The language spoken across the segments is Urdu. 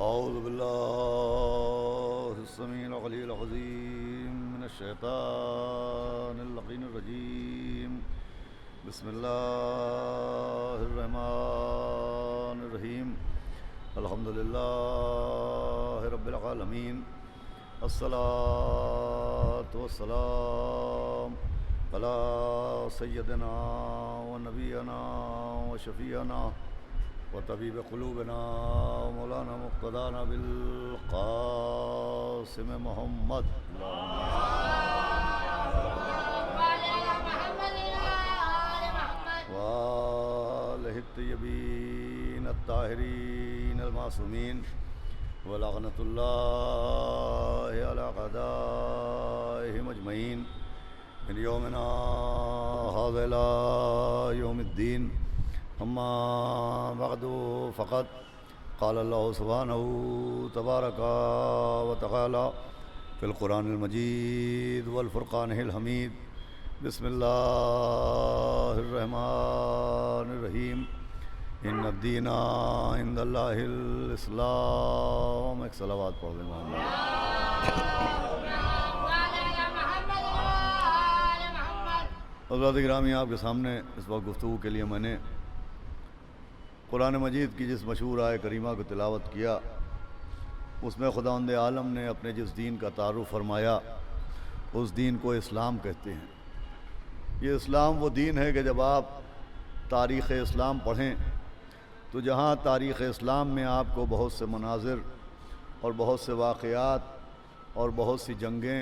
أعوذ بالله السميع العلي العظيم من الشيطان اللعين الرجيم. بسم الله الرحمن الرحيم. الحمد لله رب العالمين. الصلاة والسلام على سيدنا ونبينا وشفيعنا وطبيب قلوبنا مولانا مقتدانا بالقاسم محمد وآله الطيبين الطاهرين المعصومين ولعنة الله على أعدائهم أجمعين من يومنا هذا إلى يوم الدين. أما بعد فقد قال الله سبحانه تبارك وتعالى في القرآن المجيد والفرقان الحميد. بسم الله الرحمن الرحيم. إن الدين عند الله الإسلام. ایک صلوات پڑھ لیں محمد. حضرات گرامی، آپ کے سامنے اس وقت گفتگو کے لیے میں نے قرآن مجید کی جس مشہور آیہ کریمہ کو تلاوت کیا، اس میں خداوند عالم نے اپنے جس دین کا تعارف فرمایا، اس دین کو اسلام کہتے ہیں. یہ اسلام وہ دین ہے کہ جب آپ تاریخ اسلام پڑھیں تو جہاں تاریخ اسلام میں آپ کو بہت سے مناظر اور بہت سے واقعات اور بہت سی جنگیں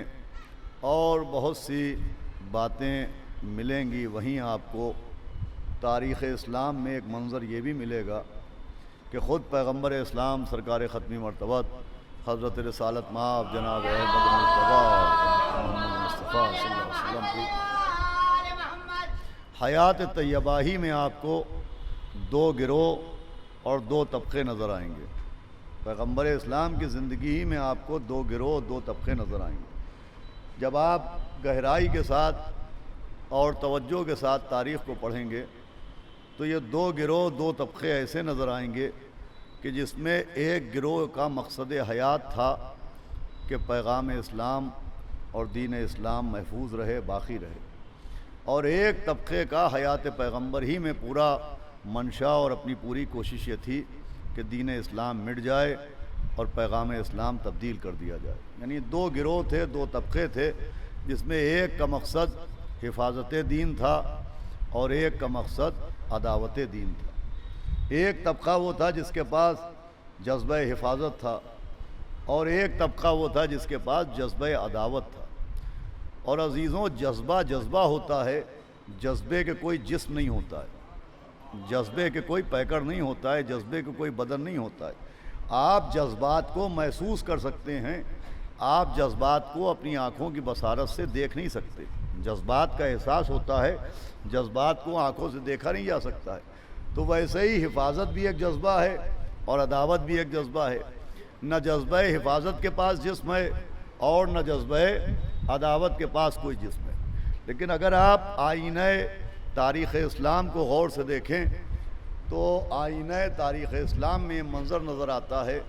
اور بہت سی باتیں ملیں گی، وہیں آپ کو تاریخ اسلام میں ایک منظر یہ بھی ملے گا کہ خود پیغمبر اسلام سرکار ختمی مرتبت حضرت رسالت مآب جناب احمد مصطفیٰ محمد مصطفیٰ صلی اللہ علیہ وسلم کی حیات طیبہ ہی میں آپ کو دو گروہ اور دو طبقے نظر آئیں گے. پیغمبر اسلام کی زندگی ہی میں آپ کو دو گروہ دو طبقے نظر آئیں گے. جب آپ گہرائی کے ساتھ اور توجہ کے ساتھ تاریخ کو پڑھیں گے تو یہ دو گروہ دو طبقے ایسے نظر آئیں گے کہ جس میں ایک گروہ کا مقصد حیات تھا کہ پیغام اسلام اور دین اسلام محفوظ رہے، باقی رہے، اور ایک طبقے کا حیات پیغمبر ہی میں پورا منشا اور اپنی پوری کوشش یہ تھی کہ دین اسلام مٹ جائے اور پیغام اسلام تبدیل کر دیا جائے. یعنی دو گروہ تھے، دو طبقے تھے، جس میں ایک کا مقصد حفاظت دین تھا اور ایک کا مقصد عداوت دین تھا. ایک طبقہ وہ تھا جس کے پاس جذبہ حفاظت تھا اور ایک طبقہ وہ تھا جس کے پاس جذبہ عداوت تھا. اور عزیزوں، جذبہ ہوتا ہے، جذبے کے کوئی جسم نہیں ہوتا ہے، جذبے کے کوئی پیکر نہیں ہوتا ہے، جذبے کے کوئی بدن نہیں ہوتا ہے. آپ جذبات کو محسوس کر سکتے ہیں، آپ جذبات کو اپنی آنکھوں کی بصارت سے دیکھ نہیں سکتے. جذبات کا احساس ہوتا ہے، جذبات کو آنکھوں سے دیکھا نہیں جا سکتا ہے. تو ویسے ہی حفاظت بھی ایک جذبہ ہے اور عداوت بھی ایک جذبہ ہے. نہ جذبہ حفاظت کے پاس جسم ہے اور نہ جذبہ عداوت کے پاس کوئی جسم ہے. لیکن اگر آپ آئینہ تاریخ اسلام کو غور سے دیکھیں تو آئینہ تاریخ اسلام میں منظر نظر آتا ہے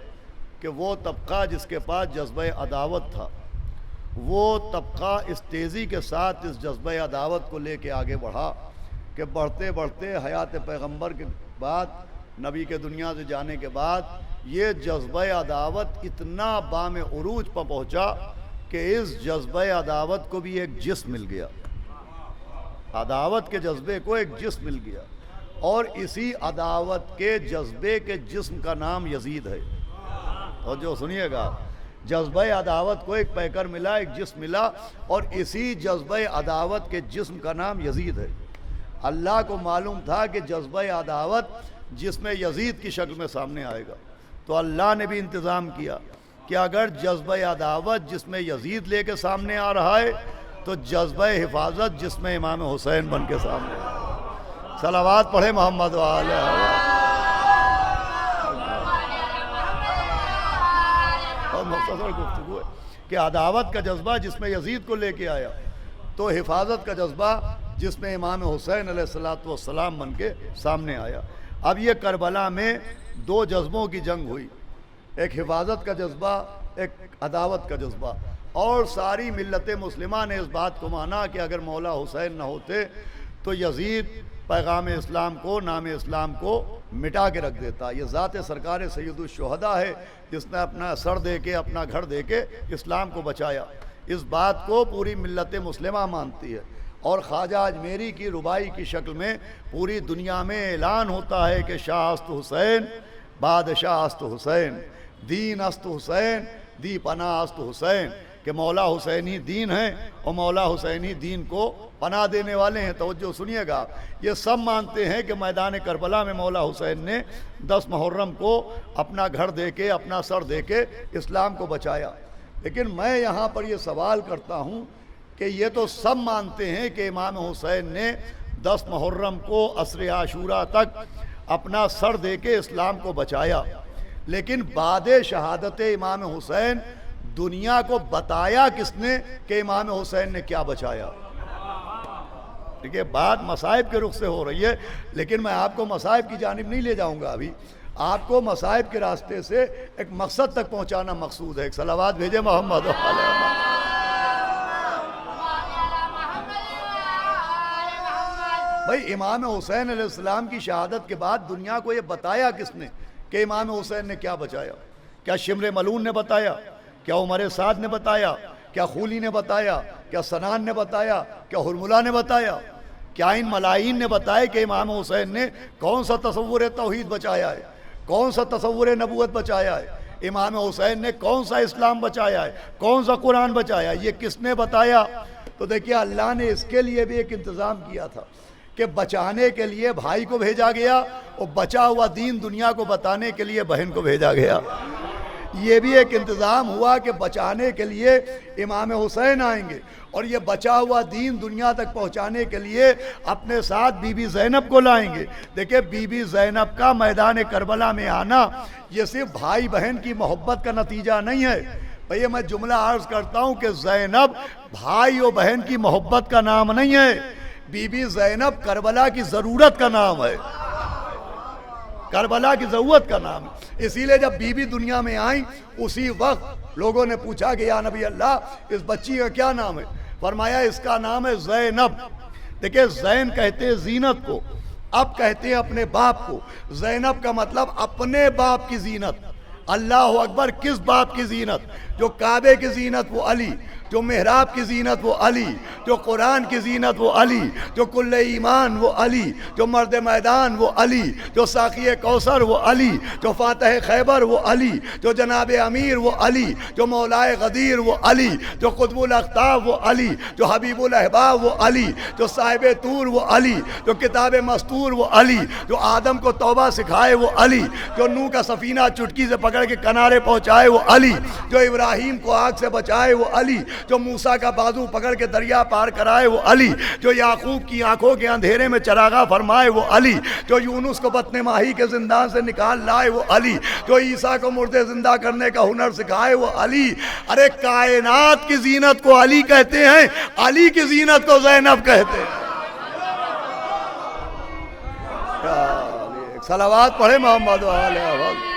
کہ وہ طبقہ جس کے پاس جذبہ عداوت تھا، وہ طبقہ اس تیزی کے ساتھ اس جذبہ عداوت کو لے کے آگے بڑھا کہ بڑھتے بڑھتے حیات پیغمبر کے بعد، نبی کے دنیا سے جانے کے بعد، یہ جذبہ عداوت اتنا بام عروج پر پہنچا کہ اس جذبہ عداوت کو بھی ایک جسم مل گیا. عداوت کے جذبے کو ایک جسم مل گیا اور اسی عداوت کے جذبے کے جسم کا نام یزید ہے. اور جو سنیے گا، جذبہ عداوت کو ایک پیکر ملا، ایک جسم ملا، اور اسی جذبہ عداوت کے جسم کا نام یزید ہے. اللہ کو معلوم تھا کہ جذبہ عداوت جس میں یزید کی شکل میں سامنے آئے گا، تو اللہ نے بھی انتظام کیا کہ اگر جذبہ عداوت جس میں یزید لے کے سامنے آ رہا ہے تو جذبہ حفاظت جس میں امام حسین بن کے سامنے آ رہا ہے. صلوات پڑھے محمد وآلہ. اور مختصر گفتگو ہے کہ عداوت کا جذبہ جس میں یزید کو لے کے آیا، تو حفاظت کا جذبہ جس میں امام حسین علیہ السلام بن کے سامنے آیا. اب یہ کربلا میں دو جذبوں کی جنگ ہوئی. ایک حفاظت کا جذبہ، ایک عداوت کا جذبہ، اور ساری ملت مسلمہ نے اس بات کو مانا کہ اگر مولا حسین نہ ہوتے تو یزید پیغام اسلام کو، نام اسلام کو مٹا کے رکھ دیتا۔ یہ ذات سرکار سید الشہداء ہے جس نے اپنا سر دے کے، اپنا گھر دے کے اسلام کو بچایا۔ اس بات کو پوری ملت مسلمہ مانتی ہے، اور خواجہ اجمیری کی ربائی کی شکل میں پوری دنیا میں اعلان ہوتا ہے کہ شاہ است حسین، بادشاہ است حسین، دین است حسین، دی پناہ است حسین، کہ مولا حسین ہی دین ہیں اور مولا حسین ہی دین کو پناہ دینے والے ہیں۔ توجہ سنیے گا، یہ سب مانتے ہیں کہ میدان کربلا میں مولا حسین نے 10 محرم کو اپنا گھر دے کے، اپنا سر دے کے اسلام کو بچایا۔ لیکن میں یہاں پر یہ سوال کرتا ہوں کہ یہ تو سب مانتے ہیں کہ امام حسین نے 10 محرم کو عصر عاشوراء تک اپنا سر دے کے اسلام کو بچایا، لیکن بعد شہادت امام حسین دنیا کو بتایا کس نے کہ امام حسین نے کیا بچایا؟ دیکھیے بات مصائب کے رخ سے ہو رہی ہے، لیکن میں آپ کو مصائب کی جانب نہیں لے جاؤں گا۔ ابھی آپ کو مصائب کے راستے سے ایک مقصد تک پہنچانا مقصود ہے۔ ایک صلوات بھیجے محمد علیہ وسلم۔ بھائی امام حسین علیہ السلام کی شہادت کے بعد دنیا کو یہ بتایا کس نے کہ امام حسین نے کیا بچایا؟ کیا شمر ملعون نے بتایا؟ کیا عمر سعد نے بتایا؟ کیا خولی نے بتایا؟ کیا سنان نے بتایا؟ کیا ہرملہ نے بتایا؟ کیا ان ملائین نے بتایا کہ امام حسین نے کون سا تصور توحید بچایا ہے، کون سا تصور نبوت بچایا ہے؟ امام حسین نے کون سا اسلام بچایا ہے، کون سا قرآن بچایا ہے؟ یہ کس نے بتایا؟ تو دیکھیے اللہ نے اس کے لیے بھی ایک انتظام کیا تھا کہ بچانے کے لیے بھائی کو بھیجا گیا، اور بچا ہوا دین دنیا کو بتانے کے لیے بہن کو بھیجا گیا۔ یہ بھی ایک انتظام ہوا کہ بچانے کے لیے امام حسین آئیں گے، اور یہ بچا ہوا دین دنیا تک پہنچانے کے لیے اپنے ساتھ بی بی زینب کو لائیں گے۔ دیکھیں بی بی زینب کا میدان کربلا میں آنا یہ صرف بھائی بہن کی محبت کا نتیجہ نہیں ہے۔ بھئی میں جملہ عرض کرتا ہوں کہ زینب بھائی و بہن کی محبت کا نام نہیں ہے، بی بی زینب کربلا کی ضرورت کا نام ہے، کربلا کی ضرورت کا نام ہے۔ اسی لیے جب بی بی دنیا میں آئیں اسی وقت لوگوں نے پوچھا کہ یا نبی اللہ اس بچی کا کیا نام ہے؟ فرمایا اس کا نام ہے زینب۔ دیکھیں زین کہتے ہیں زینت کو، اب کہتے ہیں اپنے باپ کو۔ زینب کا مطلب اپنے باپ کی زینت۔ اللہ اکبر، کس باپ کی زینت؟ جو کعبے کی زینت وہ علی، جو محراب کی زینت وہ علی، جو قرآن کی زینت وہ علی، جو کل ایمان وہ علی، جو مرد میدان وہ علی، جو ساقی کوثر وہ علی، جو فاتح خیبر وہ علی، جو جناب امیر وہ علی، جو مولائے غدیر وہ علی، جو قطب الاقطاب وہ علی، جو حبیب الاحباب وہ علی، جو صاحب طور وہ علی، جو کتاب مستور وہ علی، جو آدم کو توبہ سکھائے وہ علی، جو نوح کا سفینہ چٹکی سے پکڑ کے کنارے پہنچائے وہ علی، جو ابراہیم کو آگ سے بچائے وہ علی، جو موسیٰ کا بازو پکڑ کے دریا پار کرائے وہ علی، جو یعقوب کی آنکھوں کے اندھیرے میں چراغاں فرمائے وہ علی، جو یونس کو بطن ماہی کے زندان سے نکال لائے وہ علی، جو عیسیٰ کو مردے زندہ کرنے کا ہنر سکھائے وہ علی۔ ارے کائنات کی زینت کو علی کہتے ہیں، علی کی زینت کو زینب کہتے ہیں۔ صلوات پڑھے محمد علیہ وسلم۔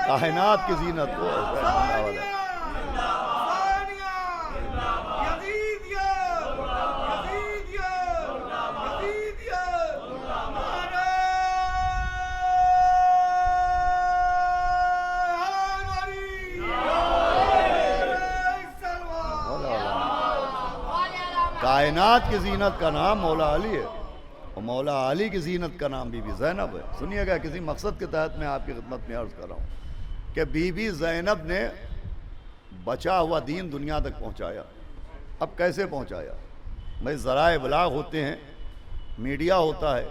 کائنات کی زینت کو کائنات کی زینت کا نام مولا علی ہے، اور مولا علی کی زینت کا نام بی بی زینب ہے۔ سنیے گا، کسی مقصد کے تحت میں آپ کی خدمت میں عرض کر رہا ہوں کہ بی بی زینب نے بچا ہوا دین دنیا تک پہنچایا۔ اب کیسے پہنچایا؟ بھائی ذرائع ابلاغ ہوتے ہیں، میڈیا ہوتا ہے،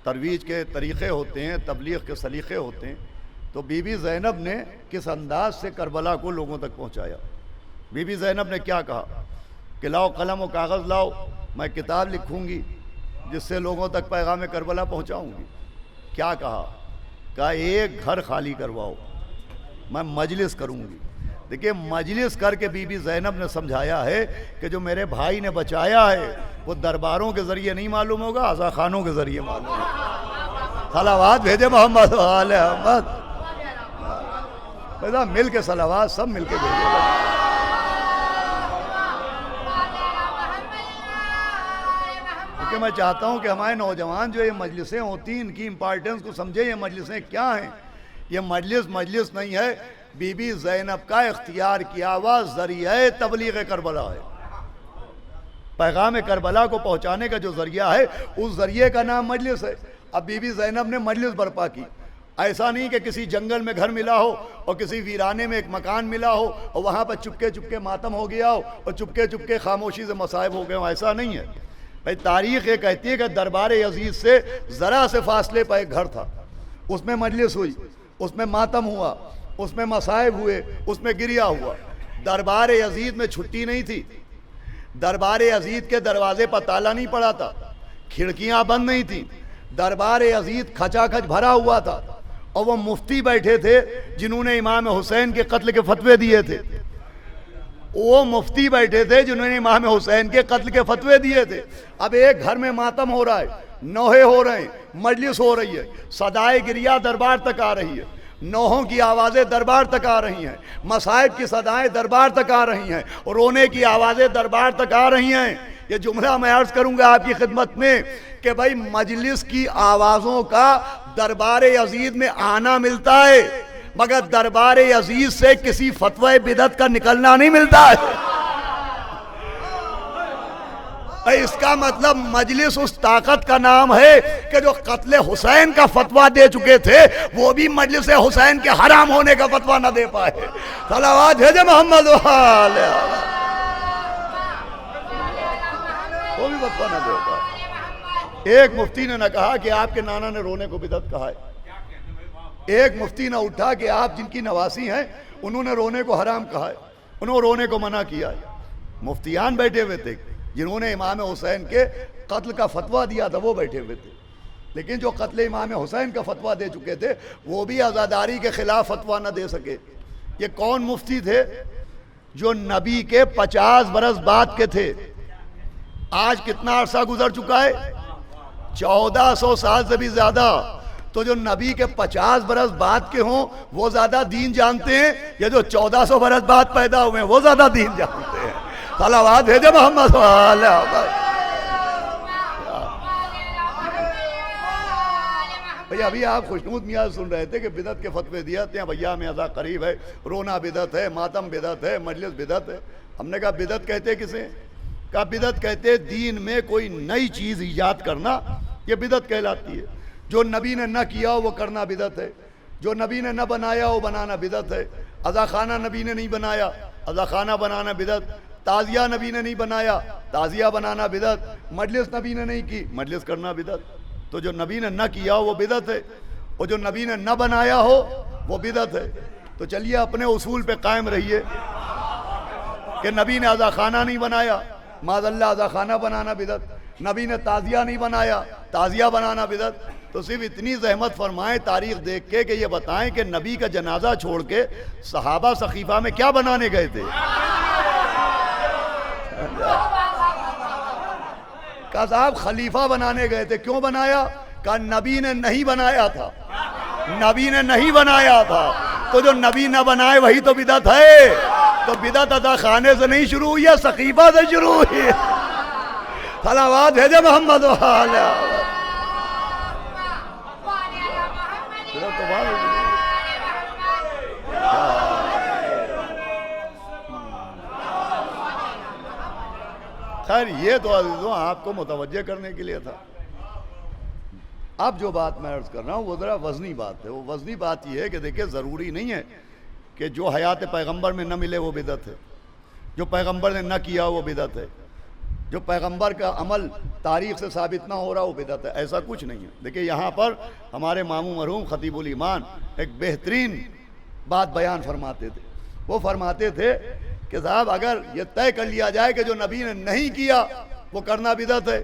ترویج کے طریقے ہوتے ہیں، تبلیغ کے سلیقے ہوتے ہیں۔ تو بی بی زینب نے کس انداز سے کربلا کو لوگوں تک پہنچایا؟ بی بی زینب نے کیا کہا کہ لاؤ قلم و کاغذ لاؤ، میں کتاب لکھوں گی جس سے لوگوں تک پیغام کربلا پہنچاؤں گی۔ کیا کہا؟ ایک گھر خالی کرواؤ، میں مجلس کروں گی، دیکھیے مجلس کر کے بی بی زینب نے سمجھایا ہے کہ جو میرے بھائی نے بچایا ہے وہ درباروں کے ذریعے نہیں معلوم ہوگا، عزا خانوں کے ذریعے معلوم ہوگا۔ صلوات بھیجے محمد و آل احمد، پیدا مل کے صلوات سب مل کے بھیجے۔ کیونکہ میں چاہتا ہوں کہ ہمارے نوجوان جو یہ مجلسیں ہوتی ہیں ان کی امپارٹنس کو سمجھے، یہ مجلسیں کیا ہیں۔ یہ مجلس نہیں ہے، بی بی زینب کا اختیار کیا ہوا ذریعہ تبلیغ کربلا ہے۔ پیغام کربلا کو پہنچانے کا جو ذریعہ ہے اس ذریعے کا نام مجلس ہے۔ اب بی بی زینب نے مجلس برپا کی، ایسا نہیں کہ کسی جنگل میں گھر ملا ہو اور کسی ویرانے میں ایک مکان ملا ہو اور وہاں پر چپکے چپکے ماتم ہو گیا ہو اور چپکے چپکے خاموشی سے مصائب ہو گئے ہو، ایسا نہیں ہے بھائی۔ تاریخ یہ کہتی ہے کہ دربار عزیز سے ذرا سے فاصلے پر ایک گھر تھا، اس میں مجلس ہوئی، اس میں ماتم ہوا، اس میں مصائب ہوئے، اس میں گریا ہوا۔ دربار عزیز میں چھٹی نہیں تھی، دربار عزیز کے دروازے پر تالا نہیں پڑا تھا، کھڑکیاں بند نہیں تھیں، دربار عزیز کھچا کھچ بھرا ہوا تھا، اور وہ مفتی بیٹھے تھے جنہوں نے امام حسین کے قتل کے فتوے دیے تھے۔ وہ مفتی بیٹھے تھے جنہوں نے امام حسین کے قتل کے فتوے دیے تھے۔ اب ایک گھر میں ماتم ہو رہا ہے، نوحے ہو رہے ہیں، مجلس ہو رہی ہے، صدائے گریہ دربار تک آ رہی ہے، نوحوں کی آوازیں دربار تک آ رہی ہیں، مصائب کی صدائیں دربار تک آ رہی ہیں، اور رونے کی آوازیں دربار تک آ رہی ہیں۔ یہ جملہ میں عرض کروں گا آپ کی خدمت میں کہ بھائی مجلس کی آوازوں کا دربار عزیز میں آنا ملتا ہے، مگر دربار عزیز سے کسی فتوی بدعت کا نکلنا نہیں ملتا ہے۔ اس کا مطلب مجلس اس طاقت کا نام ہے کہ جو قتل حسین کا فتویٰ دے چکے تھے وہ بھی مجلس حسین کے حرام ہونے کا فتویٰ نہ دے پائے۔ صلوات بھیجے محمد و آل احمد، وہ بھی فتویٰ نہ دے پائے۔ ایک مفتی نے نہ کہا کہ آپ کے نانا نے رونے کو بدعت کہا ہے، ایک مفتی نہ اٹھا کہ آپ جن کی نواسی ہیں انہوں نے رونے کو حرام کہا ہے، انہوں نے رونے کو منع کیا ہے۔ مفتیان بیٹھے ہوئے تھے جنہوں نے امام حسین کے قتل کا فتویٰ دیا تھا، وہ بیٹھے ہوئے تھے، لیکن جو قتل امام حسین کا فتویٰ دے چکے تھے وہ بھی عزاداری کے خلاف فتویٰ نہ دے سکے۔ یہ کون مفتی تھے؟ جو نبی کے 50 برس بعد کے تھے۔ آج کتنا عرصہ گزر چکا ہے؟ 1400 سال سے بھی زیادہ۔ تو جو نبی کے 50 برس بعد کے ہوں وہ زیادہ دین جانتے ہیں یا جو 1400 برس بعد پیدا ہوئے ہیں وہ زیادہ دین جانتے ہیں؟ صلوات بھیجے محمد و آل احمد۔ بھئی ابھی آپ خوشنود میاں سن رہے تھے کہ بدعت کے فتوے دیتے ہیں، بھیا میں ازا قریب ہے، رونا بدعت ہے، ماتم بدعت ہے، مجلس بدعت ہے۔ ہم نے کہا بدعت کہتے کسے؟ کہا بدعت کہتے دین میں کوئی نئی چیز ایجاد کرنا، یہ بدعت کہلاتی ہے۔ جو نبی نے نہ کیا وہ کرنا بدعت ہے، جو نبی نے نہ بنایا وہ بنانا بدعت ہے۔ عزا خانہ نبی نے نہیں بنایا، عزا خانہ بنانا بدعت۔ تعزیہ نبی نے نہیں بنایا، تعزیہ بنانا بدعت۔ مجلس نبی نے نہیں کی، مجلس کرنا بدعت۔ تو جو نبی نے نہ کیا ہو وہ بدعت ہے، اور جو نبی نے نہ بنایا ہو وہ بدعت ہے۔ تو چلیے اپنے اصول پہ قائم رہیے کہ نبی نے عزا خانہ نہیں بنایا، معاذ اللہ عزا خانہ بنانا بدعت۔ نبی نے تعزیہ نہیں بنایا، تعزیہ بنانا بدعت۔ تو صرف اتنی زحمت فرمائیں تاریخ دیکھ کے کہ یہ بتائیں کہ نبی کا جنازہ چھوڑ کے صحابہ سقیفہ میں کیا بنانے گئے تھے؟ کہا صاحب خلیفہ بنانے گئے تھے، کیوں بنایا؟ کہا نبی نے نہیں بنایا تھا، نبی نے نہیں بنایا تھا۔ تو جو نبی نہ بنائے وہی تو بدعت ہے۔ تو بدعت عزا خانے سے نہیں شروع ہوئی ہے، سقیفہ سے شروع ہوئی ہے۔ صلوات بھیجے محمد و آل احمد۔ خیر یہ تو عزیزوں آپ کو متوجہ کرنے کے لیے تھا۔ اب جو بات میں عرض کر رہا ہوں وہ ذرا وزنی بات ہے۔ وہ وزنی بات یہ ہے کہ دیکھیں ضروری نہیں ہے کہ جو حیات پیغمبر میں نہ ملے وہ بدعت ہے، جو پیغمبر نے نہ کیا وہ بدعت ہے، جو پیغمبر کا عمل تاریخ سے ثابت نہ ہو رہا وہ بدعت ہے، ایسا کچھ نہیں ہے۔ دیکھیں یہاں پر ہمارے ماموں مرحوم خطیب الایمان ایک بہترین بات بیان فرماتے تھے۔ وہ فرماتے تھے کہ صاحب اگر یہ طے کر لیا جائے کہ جو نبی نے نہیں کیا وہ کرنا بدعت ہے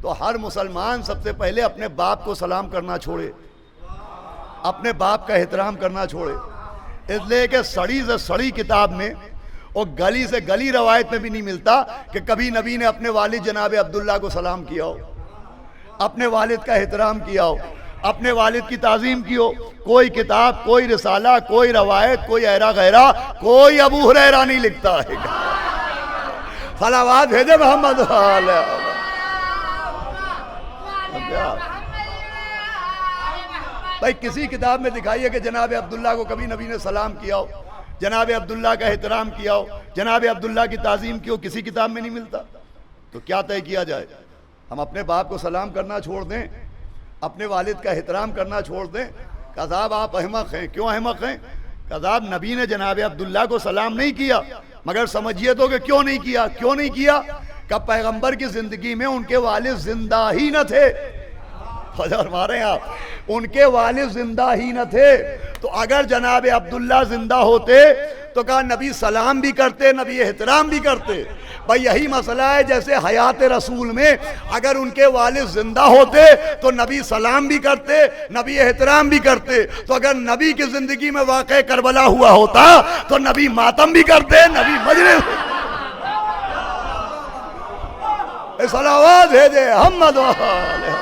تو ہر مسلمان سب سے پہلے اپنے باپ کو سلام کرنا چھوڑے، اپنے باپ کا احترام کرنا چھوڑے۔ اس لیے کہ سڑی سے سڑی کتاب میں اور گلی سے گلی روایت میں بھی نہیں ملتا کہ کبھی نبی نے اپنے والد جناب عبداللہ کو سلام کیا ہو، اپنے والد کا احترام کیا ہو، اپنے والد کی تعظیم کی ہو۔ کوئی کتاب، کوئی رسالہ، کوئی روایت، کوئی ایرا غیرہ، کوئی ابو ہریرہ نہیں لکھتا ہے۔ صلوات بھیجے محمد علیہ۔ بھائی کسی کتاب میں دکھائیے کہ جناب عبداللہ کو کبھی نبی نے سلام کیا ہو، جناب عبداللہ کا احترام کیا ہو، جناب عبداللہ کی تعظیم کی ہو، کسی کتاب میں نہیں ملتا۔ تو کیا طے کیا جائے؟ ہم اپنے باپ کو سلام کرنا چھوڑ دیں، اپنے والد کا احترام کرنا چھوڑ دیں؟ کذاب آپ احمق ہیں۔ کیوں احمق ہیں؟ کذاب نبی نے جناب عبداللہ کو سلام نہیں کیا، مگر سمجھیے تو کہ کیوں نہیں کیا؟ کیوں نہیں کیا؟ کہ پیغمبر کی زندگی میں ان کے والد زندہ ہی نہ تھے۔ فرما رہے ہیں آپ، ان کے والد زندہ ہی نہ تھے۔ تو اگر جناب عبداللہ زندہ ہوتے تو کہا نبی سلام بھی کرتے، نبی احترام بھی کرتے۔ بھائی یہی مسئلہ ہے، جیسے حیات رسول میں اگر ان کے والد زندہ ہوتے تو نبی سلام بھی کرتے، نبی احترام بھی کرتے۔ تو اگر نبی کی زندگی میں واقع کربلا ہوا ہوتا تو نبی ماتم بھی کرتے، نبی مجلس۔ صلوات بھیجے محمد علیہ۔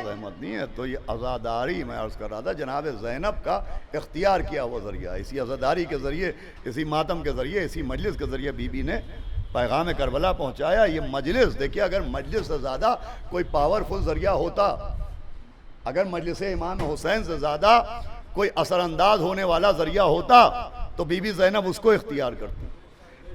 رحمت نہیں ہے تو یہ عزاداری میں عرض کر رہا تھا، جناب زینب کا اختیار کیا وہ ذریعہ، اسی عزاداری کے ذریعے، اسی ماتم کے ذریعے، اسی مجلس کے ذریعے بی بی نے پیغام کربلا پہنچایا۔ یہ مجلس دیکھیے، اگر مجلس سے زیادہ کوئی پاورفل ذریعہ ہوتا، اگر مجلس امام حسین سے زیادہ کوئی اثر انداز ہونے والا ذریعہ ہوتا تو بی بی زینب اس کو اختیار کرتی،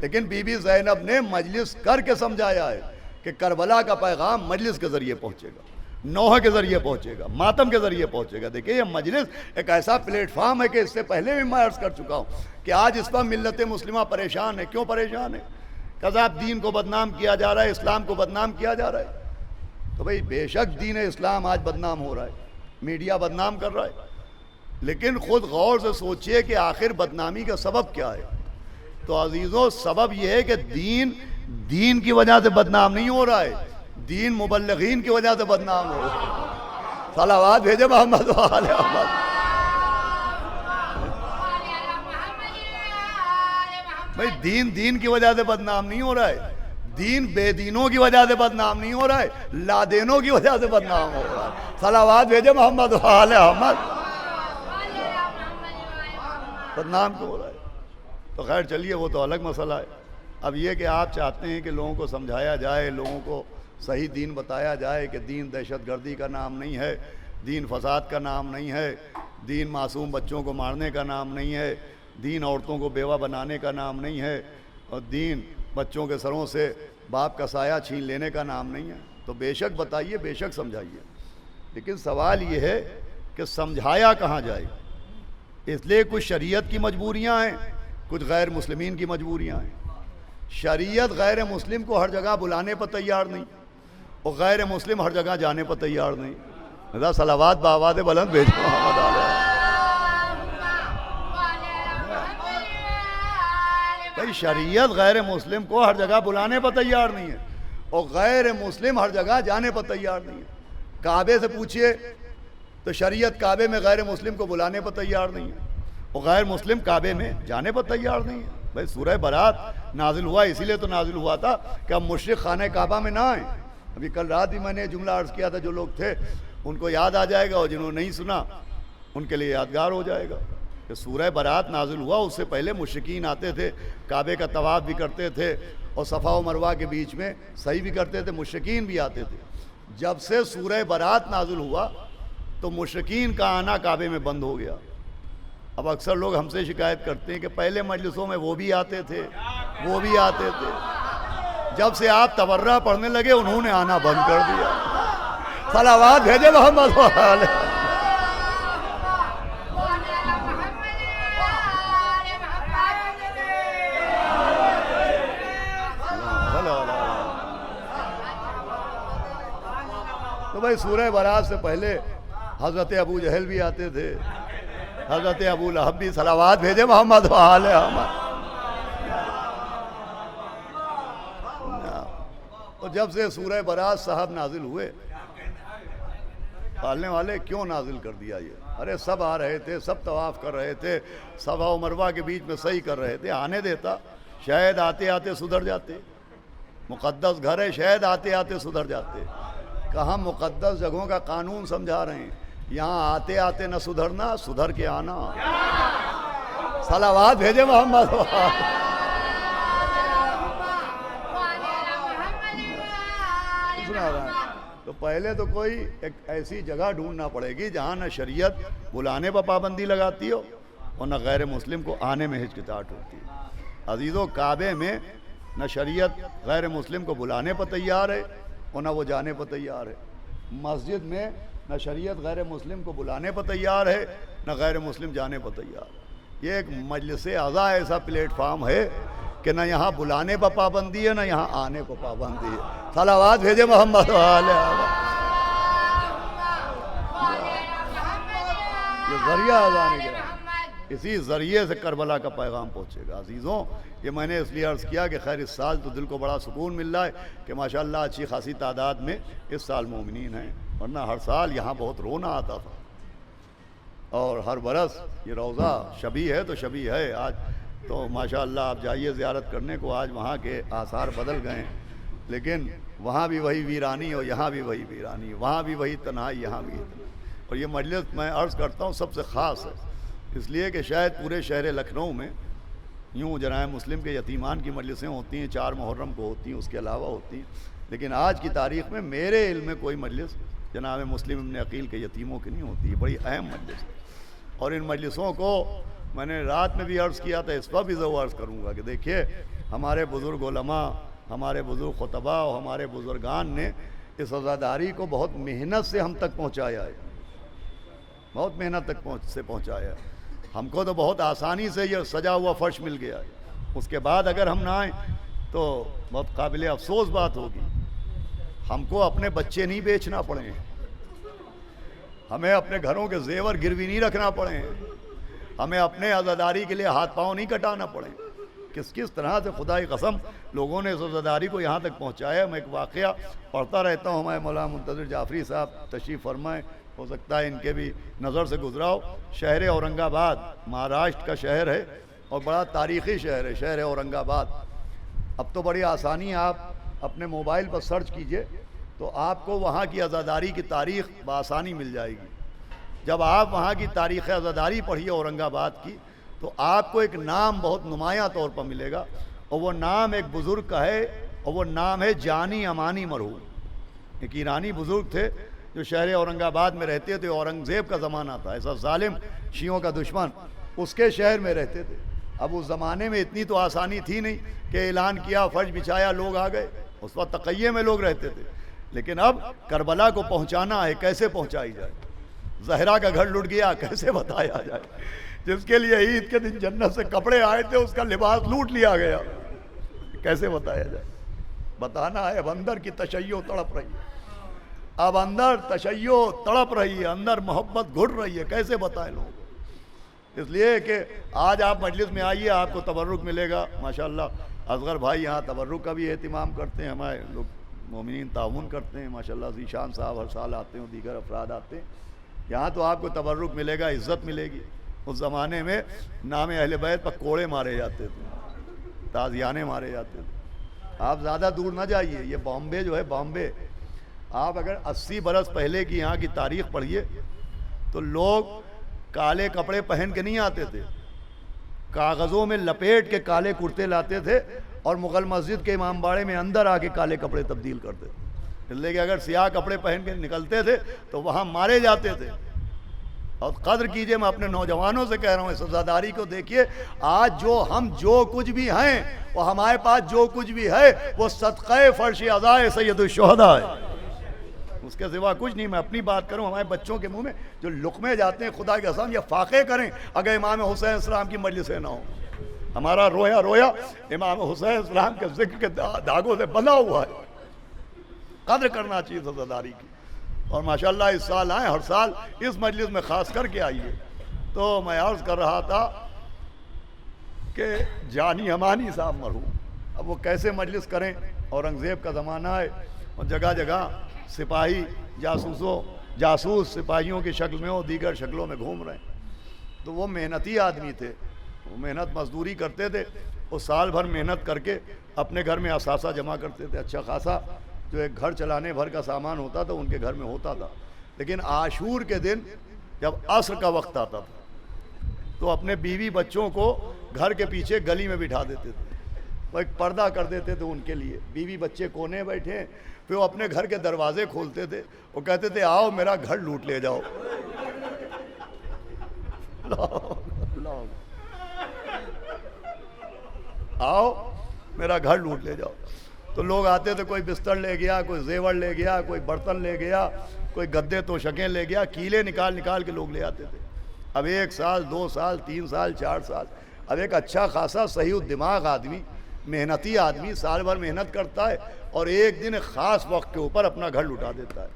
لیکن بی بی زینب نے مجلس کر کے سمجھایا ہے کہ کربلا کا پیغام مجلس کے ذریعے پہنچے گا، نوح کے ذریعے پہنچے گا، ماتم کے ذریعے پہنچے گا۔ دیکھیں یہ مجلس ایک ایسا پلیٹ فارم ہے کہ اس سے پہلے بھی میں عرض کر چکا ہوں کہ آج اس پر ملت مسلمہ پریشان ہے۔ کیوں پریشان ہے؟ کذاب دین کو بدنام کیا جا رہا ہے، اسلام کو بدنام کیا جا رہا ہے۔ تو بھئی بے شک دین اسلام آج بدنام ہو رہا ہے، میڈیا بدنام کر رہا ہے، لیکن خود غور سے سوچئے کہ آخر بدنامی کا سبب کیا ہے۔ تو عزیزوں، سبب یہ ہے کہ دین کی وجہ سے بدنام نہیں ہو رہا ہے، دین مبلغین کی وجہ سے بدنام ہو رہا ہے۔ صلوات بھیجے محمد علیہ محمد۔ بھئی دین کی وجہ سے بدنام نہیں ہو رہا ہے، دین بے دینوں کی وجہ سے بدنام نہیں ہو رہا ہے، لادینوں کی وجہ سے بدنام ہو رہا ہے۔ صلوات بھیجے محمد علیہ محمد۔ بدنام کیوں ہو رہا ہے؟ تو خیر چلیے وہ تو الگ مسئلہ ہے۔ اب یہ کہ آپ چاہتے ہیں کہ لوگوں کو سمجھایا جائے، لوگوں کو صحیح دین بتایا جائے کہ دین دہشت گردی کا نام نہیں ہے، دین فساد کا نام نہیں ہے، دین معصوم بچوں کو مارنے کا نام نہیں ہے، دین عورتوں کو بیوہ بنانے کا نام نہیں ہے، اور دین بچوں کے سروں سے باپ کا سایہ چھین لینے کا نام نہیں ہے۔ تو بے شک بتائیے، بے شک سمجھائیے، لیکن سوال یہ ہے کہ سمجھایا کہاں جائے۔ اس لیے کچھ شریعت کی مجبوریاں ہیں، کچھ غیر مسلمین کی مجبوریاں ہیں۔ شریعت غیر مسلم کو ہر جگہ بلانے پر تیار نہیں، اور غیر مسلم ہر جگہ جانے پر تیار نہیں۔ لذا صلوات بآواز بلند بھیجو محمد علیہ۔ بھئی شریعت غیر مسلم کو ہر جگہ بلانے پر تیار نہیں ہے، اور غیر مسلم ہر جگہ جانے پر تیار نہیں ہے۔ کعبے سے پوچھئے تو شریعت کعبے میں غیر مسلم کو بلانے پر تیار نہیں ہے، اور غیر مسلم کعبے میں جانے پر تیار نہیں ہے۔ بھئی سورہ برات نازل ہوا، اسی لیے تو نازل ہوا تھا کہ ہم مشرک خانہ کعبہ میں نہ آئیں۔ ابھی کل رات بھی میں نے جملہ عرض کیا تھا، جو لوگ تھے ان کو یاد آ جائے گا، اور جنہوں نے نہیں سنا ان کے لیے یادگار ہو جائے گا کہ سورہ برات نازل ہوا، اس سے پہلے مشرکین آتے تھے، کعبے کا طواف بھی کرتے تھے، اور صفا و مروہ کے بیچ میں سعی بھی کرتے تھے، مشرکین بھی آتے تھے۔ جب سے سورہ برات نازل ہوا تو مشرکین کا آنا کعبے میں بند ہو گیا۔ اب اکثر لوگ ہم سے شکایت کرتے ہیں کہ پہلے مجلسوں میں وہ بھی آتے تھے، وہ بھی آتے تھے، جب سے آپ تبرہ پڑھنے لگے انہوں نے آنا بند کر دیا۔ صلوات بھیجے محمد علیہ۔ تو بھائی سورہ برات سے پہلے حضرت ابو جہل بھی آتے تھے، حضرت ابو لہب بھی صلوات بھیجے محمد و آل احمد۔ تو جب سے سورہ برات صاحب نازل ہوئے، پالنے والے کیوں نازل کر دیا یہ؟ ارے سب آ رہے تھے، سب طواف کر رہے تھے، صفا و مروہ کے بیچ میں صحیح کر رہے تھے، آنے دیتا؟ شاید آتے آتے سدھر جاتے، مقدس گھر ہے، شاید آتے آتے سدھر جاتے۔ کہاں مقدس جگہوں کا قانون سمجھا رہے ہیں، یہاں آتے آتے نہ سدھرنا، سدھر کے آنا۔ صلوات بھیجے محمد۔ تو پہلے تو کوئی ایک ایسی جگہ ڈھونڈنا پڑے گی جہاں نہ شریعت بلانے پر پابندی لگاتی ہو اور نہ غیر مسلم کو آنے میں ہچکچاہٹ ہوتی ہے۔ عزیزو، کعبے میں نہ شریعت غیر مسلم کو بلانے پر تیار ہے اور نہ وہ جانے پر تیار ہے۔ مسجد میں نہ شریعت غیر مسلم کو بلانے پر تیار ہے نہ غیر مسلم جانے پر تیار ہے۔ یہ ایک مجلس اعضا ایسا پلیٹ فارم ہے کہ نہ یہاں بلانے پر پابندی ہے نہ یہاں آنے پر پابندی ہے۔ صلوات بھیجے محمد و آل احمد۔ یہ ذریعہ اذان کے اسی ذریعے سے کربلا کا پیغام پہنچے گا۔ عزیزوں، یہ میں نے اس لیے عرض کیا کہ خیر اس سال تو دل کو بڑا سکون مل رہا ہے کہ ماشاءاللہ اچھی خاصی تعداد میں اس سال مومنین ہیں، ورنہ ہر سال یہاں بہت رونا آتا تھا، اور ہر برس یہ روضہ شبیہ ہے تو شبیہ ہے۔ آج تو ماشاءاللہ آپ جائیے زیارت کرنے کو، آج وہاں کے آثار بدل گئے ہیں، لیکن وہاں بھی وہی ویرانی اور یہاں بھی وہی ویرانی، وہاں بھی وہی تنہائی یہاں بھی تنہائی۔ اور یہ مجلس میں عرض کرتا ہوں سب سے خاص ہے، اس لیے کہ شاید پورے شہر لکھنؤ میں یوں جناح مسلم کے یتیمان کی مجلسیں ہوتی ہیں، 4 محرم کو ہوتی ہیں، اس کے علاوہ ہوتی ہیں، لیکن آج کی تاریخ میں میرے علم میں کوئی مجلس جناب مسلم ابن عقیل کے یتیموں کی نہیں ہوتی۔ یہ بڑی اہم مجلس ہے، اور ان مجلسوں کو میں نے رات میں بھی عرض کیا تھا، اس پر بھی ضرور عرض کروں گا کہ دیکھیے ہمارے بزرگ علماء، ہمارے بزرگ خطباء اور ہمارے بزرگان نے اس عزاداری کو بہت محنت سے ہم تک پہنچایا ہے، بہت محنت تک پہنچایا ہے۔ ہم کو تو بہت آسانی سے یہ سجا ہوا فرش مل گیا ہے، اس کے بعد اگر ہم نہ آئیں تو بہت قابل افسوس بات ہوگی۔ ہم کو اپنے بچے نہیں بیچنا پڑے، ہمیں اپنے گھروں کے زیور گروی نہیں رکھنا پڑے، ہمیں اپنے عزاداری کے لیے ہاتھ پاؤں نہیں کٹانا پڑے۔ کس طرح سے خدا کی قسم لوگوں نے اس عزاداری کو یہاں تک پہنچایا۔ میں ایک واقعہ پڑھتا رہتا ہوں، ہمارے مولانا منتظر جعفری صاحب تشریف فرمائیں، ہو سکتا ہے ان کے بھی نظر سے گزرا ہو۔ شہر اورنگ آباد مہاراشٹر کا شہر ہے اور بڑا تاریخی شہر ہے شہر اورنگ آباد۔ اب تو بڑی آسانی، آپ اپنے موبائل پر سرچ کیجئے تو آپ کو وہاں کی عزاداری کی تاریخ بآسانی مل جائے گی۔ جب آپ وہاں کی تاریخ عزاداری پڑھیے اورنگ آباد کی تو آپ کو ایک نام بہت نمایاں طور پر ملے گا، اور وہ نام ایک بزرگ کا ہے، اور وہ نام ہے جانی امانی مرحوم۔ ایک ایرانی بزرگ تھے جو شہر اورنگ آباد میں رہتے تھے، اورنگزیب کا زمانہ تھا، ایسا ظالم شیعوں کا دشمن، اس کے شہر میں رہتے تھے۔ اب اس زمانے میں اتنی تو آسانی تھی نہیں کہ اعلان کیا، فرش بچھایا، لوگ آ گئے، اس وقت تقیے میں لوگ رہتے تھے۔ لیکن اب کربلا کو پہنچانا ہے، کیسے پہنچائی جائے؟ زہرا کا گھر لٹ گیا، کیسے بتایا جائے؟ جس کے لیے عید کے دن جنت سے کپڑے آئے تھے اس کا لباس لوٹ لیا گیا، کیسے بتایا جائے؟ بتانا ہے۔ اب اندر کی تشیع تڑپ رہی ہے، اب اندر تشیع تڑپ رہی ہے، اندر محبت گھٹ رہی ہے، کیسے بتائیں لوگ؟ اس لیے کہ آج آپ مجلس میں آئیے، آپ کو تبرک ملے گا۔ ماشاءاللہ اصغر بھائی یہاں تبرک کا بھی اہتمام کرتے ہیں، ہمارے لوگ مومنین تعاون کرتے ہیں، ماشاءاللہ ذیشان صاحب ہر سال آتے ہیں، دیگر افراد آتے ہیں، یہاں تو آپ کو تبرک ملے گا، عزت ملے گی۔ اس زمانے میں نام اہل بیت پر کوڑے مارے جاتے تھے، تازیانے مارے جاتے تھے۔ آپ زیادہ دور نہ جائیے، یہ بامبے جو ہے، بامبے، آپ اگر 80 برس پہلے کی یہاں کی تاریخ پڑھیے تو لوگ کالے کپڑے پہن کے نہیں آتے تھے، کاغذوں میں لپیٹ کے کالے کرتے لاتے تھے اور مغل مسجد کے امام باڑے میں اندر آ کے کالے کپڑے تبدیل کرتے تھے، اس لیے کہ اگر سیاہ کپڑے پہن کے نکلتے تھے تو وہاں مارے جاتے تھے۔ اور قدر کیجئے، میں اپنے نوجوانوں سے کہہ رہا ہوں، اس عزاداری کو دیکھیے۔ آج ہم جو کچھ بھی ہیں، وہ ہمارے پاس جو کچھ بھی ہے وہ صدقہ فرش عزائے سید الشہداء ہے، اس کے سوا کچھ نہیں۔ میں اپنی بات کروں، ہمارے بچوں کے منہ میں جو لقمے جاتے ہیں، خدا کی قسم یہ فاقے کریں اگر امام حسین السلام کی مجلسیں نہ ہوں۔ ہمارا رویا رویا امام حسین السلام کے ذکر کے دھاگوں سے بندھا ہوا ہے۔ قدر کرنا چاہیے عزاداری کی، اور ماشاءاللہ اس سال آئیں، ہر سال اس مجلس میں خاص کر کے آئیے تو میں عرض کر رہا تھا کہ جانی امانی صاحب مرحوم، اب وہ کیسے مجلس کریں، اورنگزیب کا زمانہ ہے اور جگہ جگہ سپاہی جاسوس سپاہیوں کی شکل میں اور دیگر شکلوں میں گھوم رہے ہیں۔ تو وہ محنتی آدمی تھے، وہ محنت مزدوری کرتے تھے، وہ سال بھر محنت کر کے اپنے گھر میں اثاثہ جمع کرتے تھے، اچھا خاصا جو ایک گھر چلانے بھر کا سامان ہوتا تھا ان کے گھر میں ہوتا تھا۔ لیکن عاشور کے دن جب عصر کا وقت آتا تھا تو اپنے بیوی بچوں کو گھر کے پیچھے گلی میں بٹھا دیتے تھے، وہ ایک پردہ کر دیتے تھے ان کے لیے، بیوی بچے کونے بیٹھے، پھر وہ اپنے گھر کے دروازے کھولتے تھے، وہ کہتے تھے آؤ میرا گھر لوٹ لے جاؤ۔ آؤ میرا گھر لوٹ لے جاؤ۔ تو لوگ آتے تھے، کوئی بستر لے گیا، کوئی زیور لے گیا، کوئی برتن لے گیا، کوئی گدے توشکیں لے گیا، کیلے نکال کے لوگ لے آتے تھے۔ اب 1 سال 2 سال 3 سال 4 سال، اب ایک اچھا خاصا صحیح الدماغ آدمی، محنتی آدمی سال بھر محنت کرتا ہے اور ایک دن خاص وقت کے اوپر اپنا گھر لٹا دیتا ہے۔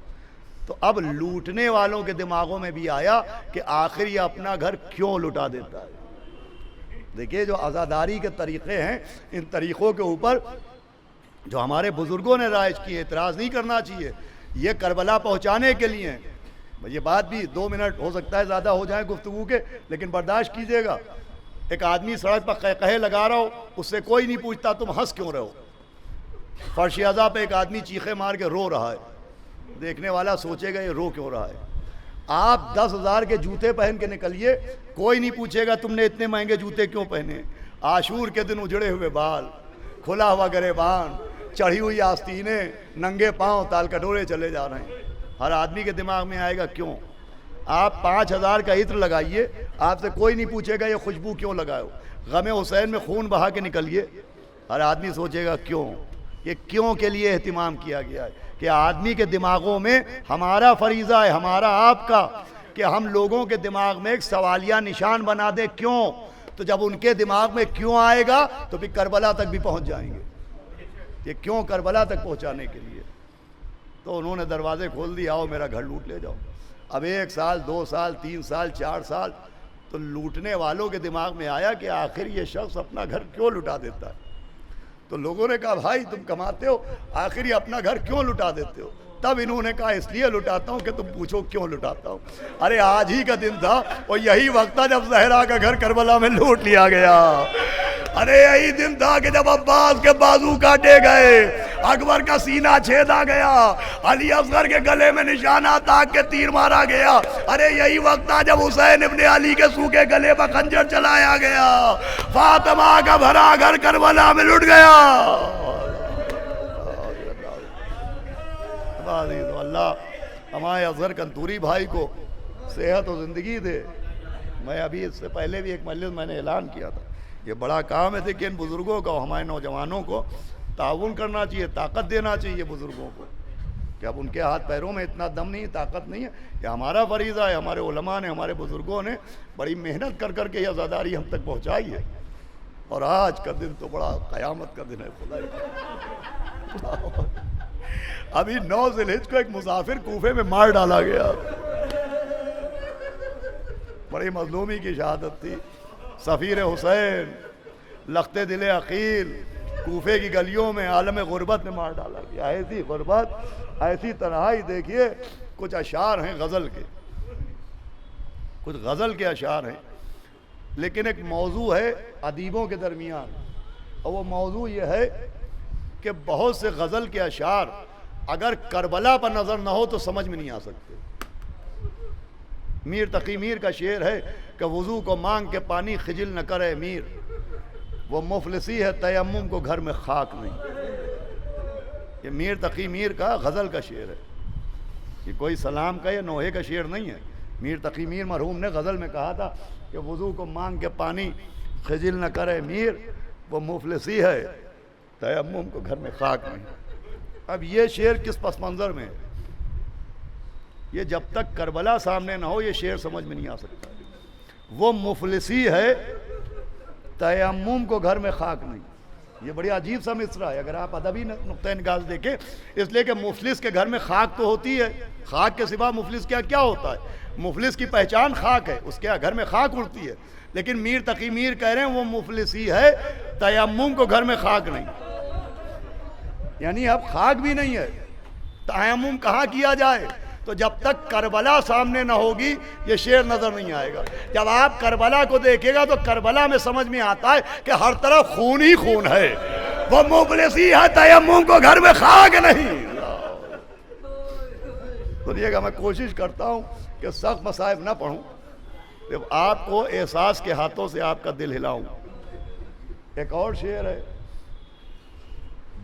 تو اب لوٹنے والوں کے دماغوں میں بھی آیا کہ آخر یہ اپنا گھر کیوں لٹا دیتا ہے۔ دیکھیے جو عزاداری کے طریقے ہیں، ان طریقوں کے اوپر جو ہمارے بزرگوں نے رائج کی، اعتراض نہیں کرنا چاہیے، یہ کربلا پہنچانے کے لیے ہیں۔ یہ بات بھی 2 منٹ ہو سکتا ہے زیادہ ہو جائیں گفتگو کے، لیکن برداشت کیجئے گا۔ ایک آدمی سڑک پر قہقہے لگا رہا ہو، اس سے کوئی نہیں پوچھتا تم ہنس کیوں رہے ہو۔ فرش اعضا پہ ایک آدمی چیخے مار کے رو رہا ہے، دیکھنے والا سوچے گا یہ رو کیوں رہا ہے۔ آپ 10,000 کے جوتے پہن کے نکلیے، کوئی نہیں پوچھے گا تم نے اتنے مہنگے جوتے کیوں پہنے۔ عاشور کے دن اجڑے ہوئے بال، کھلا ہوا گریبان، چڑھی ہوئی آستینیں، ننگے پاؤں تال کٹورے چلے جا رہے ہیں۔ ہر آدمی کے دماغ میں آئے گا کیوں۔ آپ 5,000 کا عطر لگائیے، آپ سے کوئی نہیں پوچھے گا یہ خوشبو کیوں لگائے ہو۔ غم حسین میں خون بہا کے نکلیے، ہر آدمی سوچے گا کیوں۔ یہ کیوں کے لیے اہتمام کیا گیا ہے کہ آدمی کے دماغوں میں ہمارا فریضہ ہے، ہمارا آپ کا، کہ ہم لوگوں کے دماغ میں ایک سوالیہ نشان بنا دیں کیوں۔ تو جب ان کے دماغ میں کیوں آئے گا تو پھر کربلا تک بھی پہنچ جائیں گے۔ یہ کیوں کربلا تک پہنچانے کے لیے تو انہوں نے دروازے کھول دی، آؤ میرا گھر لوٹ لے جاؤ۔ اب 1 سال 2 سال 3 سال 4 سال تو لوٹنے والوں کے دماغ میں آیا کہ آخر یہ شخص اپنا گھر کیوں لٹا دیتا ہے۔ تو لوگوں نے کہا بھائی تم کماتے ہو، آخر یہ اپنا گھر کیوں لٹا دیتے ہو۔ تب انہوں نے کہا اس لیے لٹاتا ہوں کہ تم پوچھو کیوں لٹاتا ہوں۔ ارے آج ہی کا دن تھا اور یہی وقت تھا جب زہرا کا گھر کربلا میں لوٹ لیا گیا۔ ارے یہی دن تھا کہ جب عباس کے بازو کاٹے گئے، اکبر کا سینہ چھیدا گیا، علی اصغر کے گلے میں نشانات تاک کے تیر مارا گیا۔ ارے یہی وقت تھا جب حسین ابن علی کے سوکھے گلے پر خنجر چلایا گیا۔ فاطمہ کا بھرا گھر کربلا میں لٹ گیا۔ اللہ ہمارے اصغر کنتوری بھائی کو صحت و زندگی دے۔ میں ابھی اس سے پہلے بھی ایک مجلس میں نے اعلان کیا تھا، یہ بڑا کام ہے کہ ان بزرگوں کا، ہمارے نوجوانوں کو تعاون کرنا چاہیے، طاقت دینا چاہیے بزرگوں کو، کہ اب ان کے ہاتھ پیروں میں اتنا دم نہیں، طاقت نہیں ہے۔ یہ ہمارا فریضہ ہے، ہمارے علماء نے، ہمارے بزرگوں نے بڑی محنت کر کے یہ عزاداری ہم تک پہنچائی ہے۔ اور آج کا دن تو بڑا قیامت کا دن ہے خدا۔ ابھی 9 ذی الحجہ کو ایک مسافر کوفے میں مار ڈالا گیا، بڑی مظلومی کی شہادت تھی۔ سفیر حسین لخت دل عقیل کوفے کی گلیوں میں عالم غربت میں مار ڈالا گیا۔ ایسی غربت، ایسی تنہائی۔ دیکھیے کچھ اشعار ہیں غزل کے، کچھ غزل کے اشعار ہیں، لیکن ایک موضوع ہے ادیبوں کے درمیان، اور وہ موضوع یہ ہے کہ بہت سے غزل کے اشعار اگر کربلا پر نظر نہ ہو تو سمجھ میں نہیں آ سکتے۔ میر تقی میر کا شعر ہے کہ وضو کو مانگ کے پانی خجل نہ کرے میر، وہ مفلسی ہے تیمم کو گھر میں خاک نہیں۔ یہ میر تقی میر کا غزل کا شعر ہے، یہ کوئی سلام کا یا نوحے کا شعر نہیں ہے۔ میر تقی میر مرحوم نے غزل میں کہا تھا کہ وضو کو مانگ کے پانی خجل نہ کرے میر، وہ مفلسی ہے تیمم کو گھر میں خاک نہیں۔ اب یہ شعر کس پس منظر میں ہے؟ یہ جب تک کربلا سامنے نہ ہو یہ شعر سمجھ میں نہیں آ سکتا۔ وہ مفلسی ہے تیمم کو گھر میں خاک نہیں۔ یہ بڑی عجیب سا مصرع ہے اگر آپ ادبی نقطہ نگاہ سے دیکھیں، اس لیے کہ مفلس کے گھر میں خاک تو ہوتی ہے، خاک کے سوا مفلس کیا ہوتا ہے؟ مفلس کی پہچان خاک ہے، اس کے گھر میں خاک اڑتی ہے، لیکن میر تقی میر کہہ رہے ہیں وہ مفلس ہی ہے، تیمم کو گھر میں خاک نہیں، یعنی اب خاک بھی نہیں ہے، تیمم کہاں کیا جائے؟ تو جب تک کربلا سامنے نہ ہوگی یہ شعر نظر نہیں آئے گا۔ جب آپ کربلا کو دیکھے گا تو کربلا میں سمجھ میں آتا ہے کہ ہر طرف خون ہی خون ہے، وہ مفلس ہی ہے، تیمم کو گھر میں خاک نہیں۔ سنیے گا، میں کوشش کرتا ہوں کہ سخت مصائب نہ پڑھوں، جب آپ کو احساس کے ہاتھوں سے آپ کا دل ہلاؤں۔ ایک اور شعر ہے،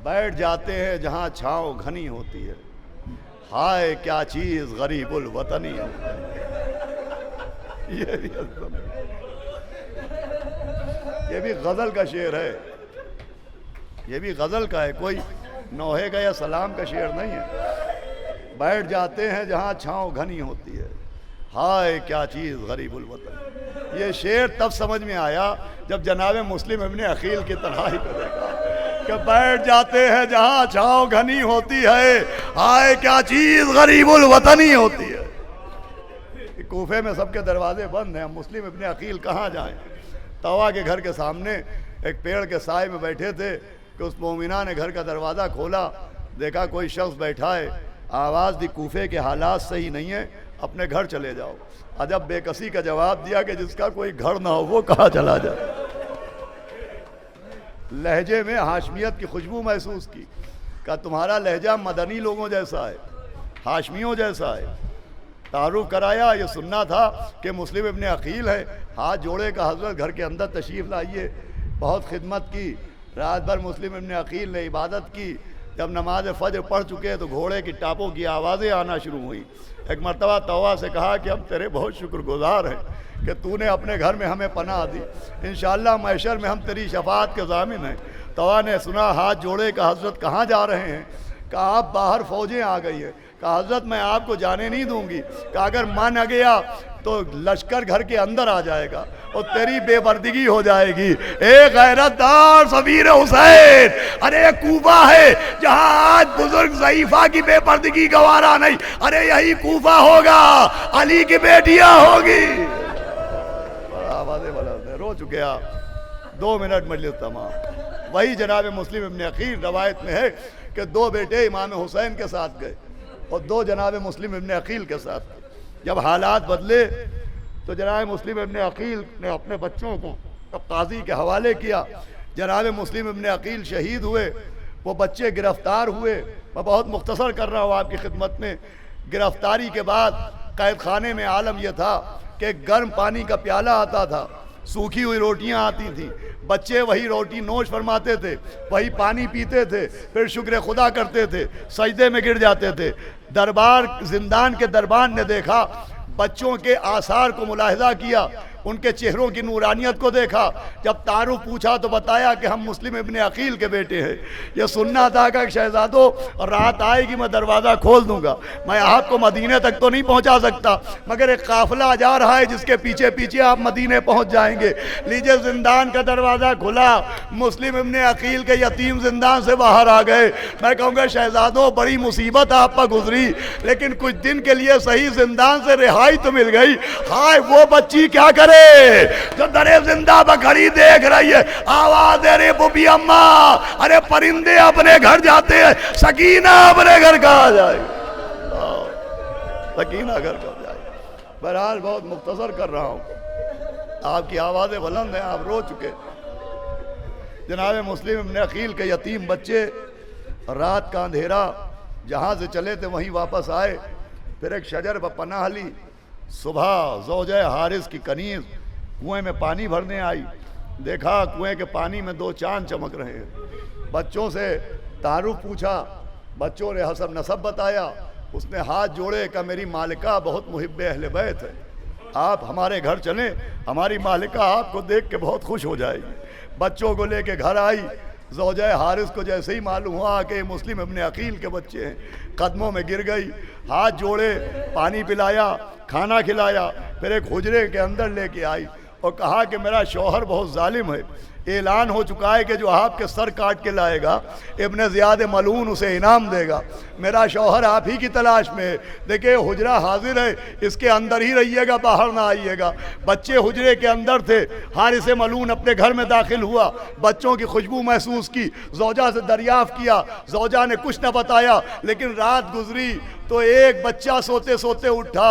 بیٹھ جاتے ہیں جہاں چھاؤں گھنی ہوتی ہے، ہائے کیا چیز غریب الوطنی ہے۔ یہ بھی غزل کا شعر ہے، یہ بھی غزل کا ہے، کوئی نوحے کا یا سلام کا شعر نہیں ہے۔ بیٹھ جاتے ہیں جہاں چھاؤں گھنی ہوتی ہے، ہائے کیا چیز غریب الوطن۔ یہ شعر تب سمجھ میں آیا جب جناب مسلم ابن عقیل کی تنہائی کو دیکھا کہ بیٹھ جاتے ہیں جہاں چھاؤں گھنی ہوتی ہے، ہائے کیا چیز غریب الوطنی ہوتی ہے۔ کوفے میں سب کے دروازے بند ہیں، ہم مسلم ابن عقیل کہاں جائیں؟ طوا کے گھر کے سامنے ایک پیڑ کے سائے میں بیٹھے تھے کہ اس مومنہ نے گھر کا دروازہ کھولا، دیکھا کوئی شخص بیٹھا ہے، آواز دی کوفے کے حالات صحیح نہیں ہیں، اپنے گھر چلے جاؤ۔ عجب بے کسی کا جواب دیا کہ جس کا کوئی گھر نہ ہو وہ کہاں چلا جائے۔ لہجے میں ہاشمیت کی خوشبو محسوس کی، کہ تمہارا لہجہ مدنی لوگوں جیسا ہے، ہاشمیوں جیسا ہے۔ تعارف کرایا، یہ سننا تھا کہ مسلم ابن عقیل ہے، ہاتھ جوڑے کا حضرت گھر کے اندر تشریف لائیے، بہت خدمت کی، رات بھر مسلم ابن عقیل نے عبادت کی۔ جب نماز فجر پڑھ چکے تو گھوڑے کی ٹاپوں کی آوازیں آنا شروع ہوئی۔ ایک مرتبہ طوا سے کہا کہ ہم تیرے بہت شکر گزار ہیں کہ تو نے اپنے گھر میں ہمیں پناہ دی، انشاءاللہ محشر میں ہم تیری شفاعت کے ضامن ہیں۔ طوا نے سنا، ہاتھ جوڑے کہ حضرت کہاں جا رہے ہیں؟ کہا آپ باہر فوجیں آ گئی ہیں۔ کہا حضرت میں آپ کو جانے نہیں دوں گی، کہ اگر مان گیا تو لشکر گھر کے اندر آ جائے گا اور تیری بے پردگی ہو جائے گی۔ اے غیرت دار سفیر حسین، ارے کوفہ ہے جہاں آج بزرگ ضعیفہ کی بے پردگی گوارا نہیں، ارے یہی کوفہ ہوگا، علی کی بیٹیاں ہوگی۔ آوازیں بلند ہیں، رو چکے آپ، 2 منٹ مجلس تمام۔ وہی جناب مسلم ابن عقیل روایت میں ہے کہ 2 بیٹے امام حسین کے ساتھ گئے اور 2 جناب مسلم ابن عقیل کے ساتھ۔ جب حالات بدلے تو جناب مسلم ابن عقیل نے اپنے بچوں کو قاضی کے حوالے کیا۔ جناب مسلم ابن عقیل شہید ہوئے، وہ بچے گرفتار ہوئے۔ میں بہت مختصر کر رہا ہوں آپ کی خدمت میں۔ گرفتاری کے بعد قید خانے میں عالم یہ تھا کہ گرم پانی کا پیالہ آتا تھا، سوکھی ہوئی روٹیاں آتی تھیں، بچے وہی روٹی نوش فرماتے تھے، وہی پانی پیتے تھے، پھر شکر خدا کرتے تھے، سجدے میں گر جاتے تھے۔ دربار زندان کے دربان نے دیکھا، بچوں کے آثار کو ملاحظہ کیا، ان کے چہروں کی نورانیت کو دیکھا۔ جب تعارف پوچھا تو بتایا کہ ہم مسلم ابن عقیل کے بیٹے ہیں۔ یہ سننا تھا کہ شہزادو رات آئے گی میں دروازہ کھول دوں گا، میں آپ کو مدینے تک تو نہیں پہنچا سکتا، مگر ایک قافلہ جا رہا ہے جس کے پیچھے پیچھے آپ مدینے پہنچ جائیں گے۔ لیجئے زندان کا دروازہ کھلا، مسلم ابن عقیل کے یتیم زندان سے باہر آ گئے۔ میں کہوں گا شہزادو بڑی مصیبت آپ پر گزری، لیکن کچھ دن کے لیے صحیح زندان سے رہائی تو مل گئی۔ ہائے وہ بچی کیا کرے جو درے زندہ پہ کھڑی دیکھ رہی ہے، آواز دے رہی بوبی اماں، ارے پرندے اپنے گھر جاتے ہیں، سکینہ اپنے گھر کہاں جائے، سکینہ گھر کہاں جائے۔ بہرحال بہت مختصر کر رہا ہوں، آپ کی آوازیں بلند ہیں، آپ رو چکے۔ جناب مسلم ابن عقیل کے یتیم بچے رات کا اندھیرا جہاں سے چلے تھے وہیں واپس آئے، پھر ایک شجر پر پناہ لی۔ صبح زوجہ حارث کی کنیز کنویں میں پانی بھرنے آئی، دیکھا کنویں کے پانی میں 2 چاند چمک رہے ہیں۔ بچوں سے تعارف پوچھا، بچوں نے حسب نسب بتایا۔ اس نے ہاتھ جوڑے کہ میری مالکہ بہت محب اہل بیت ہے، آپ ہمارے گھر چلیں، ہماری مالکہ آپ کو دیکھ کے بہت خوش ہو جائے گی۔ بچوں کو لے کے گھر آئی۔ زوجہ حارث کو جیسے ہی معلوم ہوا کہ مسلم ابن عقیل کے بچے ہیں، قدموں میں گر گئی، ہاتھ جوڑے، پانی پلایا، کھانا کھلایا، پھر ایک حجرے کے اندر لے کے آئی اور کہا کہ میرا شوہر بہت ظالم ہے، اعلان ہو چکا ہے کہ جو آپ کے سر کاٹ کے لائے گا ابن زیاد ملعون اسے انعام دے گا۔ میرا شوہر آپ ہی کی تلاش میں ہے، دیکھیں حجرہ حاضر ہے، اس کے اندر ہی رہیے گا، باہر نہ آئیے گا۔ بچے حجرے کے اندر تھے، حارث ملعون اپنے گھر میں داخل ہوا، بچوں کی خوشبو محسوس کی، زوجہ سے دریافت کیا، زوجہ نے کچھ نہ بتایا، لیکن رات گزری تو ایک بچہ سوتے سوتے اٹھا،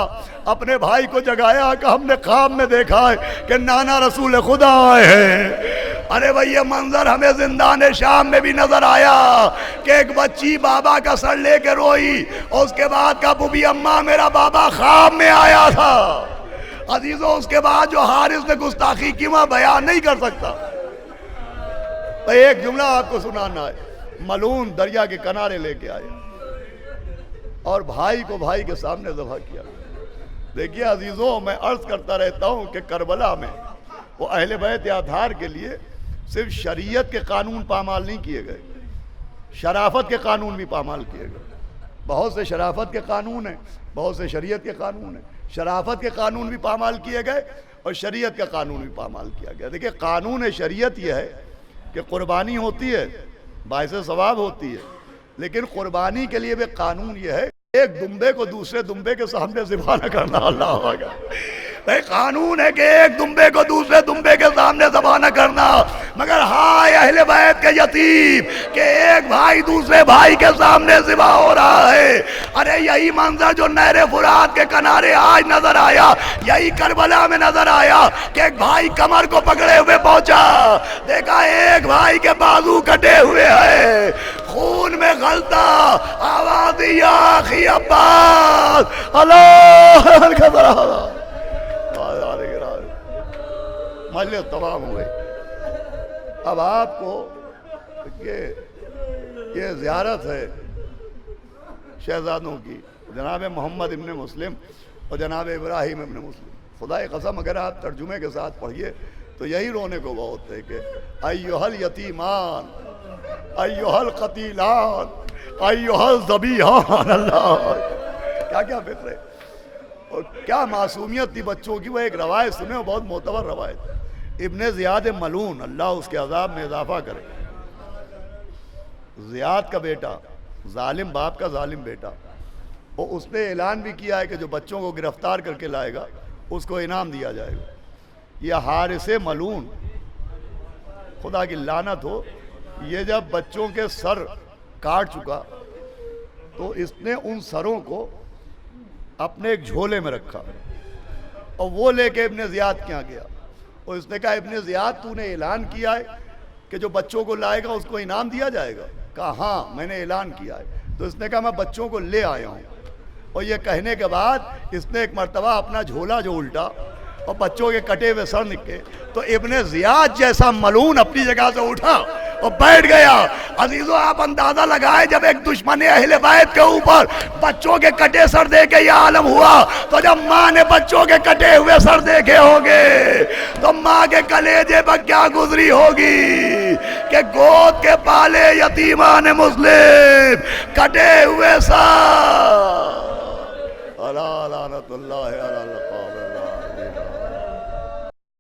اپنے بھائی کو جگایا کہ ہم نے خواب میں دیکھا ہے کہ نانا رسول خدا آئے ہیں۔ ارے بھائی یہ منظر ہمیں زندان شام میں بھی نظر آیا کہ ایک بچی بابا کا سر لے کے روئی، اور اس کے بعد کہا بوبی اماں میرا بابا خواب میں آیا تھا۔ عزیزوں اس کے بعد جو حارث نے گستاخی کی میں بیان نہیں کر سکتا۔ ایک جملہ آپ کو سنانا ہے، ملعون دریا کے کنارے لے کے آئے اور بھائی کو بھائی کے سامنے ذبح کیا۔ دیکھیے عزیزوں میں عرض کرتا رہتا ہوں کہ کربلا میں وہ اہل بیت اطہار کے لیے صرف شریعت کے قانون پامال نہیں کیے گئے، شرافت کے قانون بھی پامال کیے گئے۔ بہت سے شرافت کے قانون ہیں، بہت سے شریعت کے قانون ہیں۔ شرافت کے قانون بھی پامال کیے گئے اور شریعت کا قانون بھی پامال کیا گیا۔ دیکھیں قانون شریعت یہ ہے کہ قربانی ہوتی ہے، باعث ثواب ہوتی ہے، لیکن قربانی کے لیے بھی قانون یہ ہے ایک دمبے کو دوسرے دمبے کے سامنے ذبح نہ کرنا۔ اللہ اکبر، قانون ہے کہ ایک دمبے کو دوسرے دمبے کے سامنے ذبح نہ کرنا، مگر ہائے اہل بیت کے یتیم کہ ایک بھائی دوسرے بھائی کے سامنے ذبح ہو رہا ہے۔ ارے یہی منظر جو نہر فرات کے کنارے آج نظر آیا، یہی کربلا میں نظر آیا کہ ایک بھائی کمر کو پکڑے ہوئے پہنچا، دیکھا ایک بھائی کے بازو کٹے ہوئے ہیں، خون میں غلطہ، آواز یا اخی عباس، اللہ اکبر۔ مجلس تمام ہوئے۔ اب آپ کو یہ زیارت ہے شہزادوں کی، جناب محمد ابن مسلم اور جناب ابراہیم ابن مسلم۔ خدا قسم اگر آپ ترجمے کے ساتھ پڑھیے تو یہی رونے کو بہت ہے کہ ایھا الیتیمان ایھا القتیلان ایھا الذبیحان۔ اللہ کیا کیا فکر ہے اور کیا معصومیت تھی بچوں کی۔ وہ ایک روایت سنے، وہ بہت معتبر روایت، ابن زیاد ملعون اللہ اس کے عذاب میں اضافہ کرے، زیاد کا بیٹا، ظالم باپ کا ظالم بیٹا، اور اس نے اعلان بھی کیا ہے کہ جو بچوں کو گرفتار کر کے لائے گا اس کو انعام دیا جائے گا۔ یہ حارث ملعون، خدا کی لعنت ہو، یہ جب بچوں کے سر کاٹ چکا تو اس نے ان سروں کو اپنے ایک جھولے میں رکھا اور وہ لے کے ابن زیاد کے یہاں گیا، اور اس نے کہا ابن زیاد تو نے اعلان کیا ہے کہ جو بچوں کو لائے گا اس کو انعام دیا جائے گا؟ کہا ہاں میں نے اعلان کیا ہے۔ تو اس نے کہا میں بچوں کو لے آیا ہوں، اور یہ کہنے کے بعد اس نے ایک مرتبہ اپنا جھولا جو الٹا اور بچوں کے کٹے ہوئے سر نکلے تو ابن زیاد جیسا ملعون اپنی جگہ سے اٹھا اور بیٹھ گیا۔ عزیزو آپ اندازہ لگائے جب ایک دشمن اہل بیت کے اوپر بچوں کے کٹے سر دے کے یہ عالم ہوا، تو جب ماں نے بچوں کے کٹے ہوئے سر دیکھے ہوں گے تو ماں کے کلیجے پر کیا گزری ہوگی کہ گود کے پالے یتیمان مسلم، کٹے ہوئے سر۔ اللہ لعنت اللہ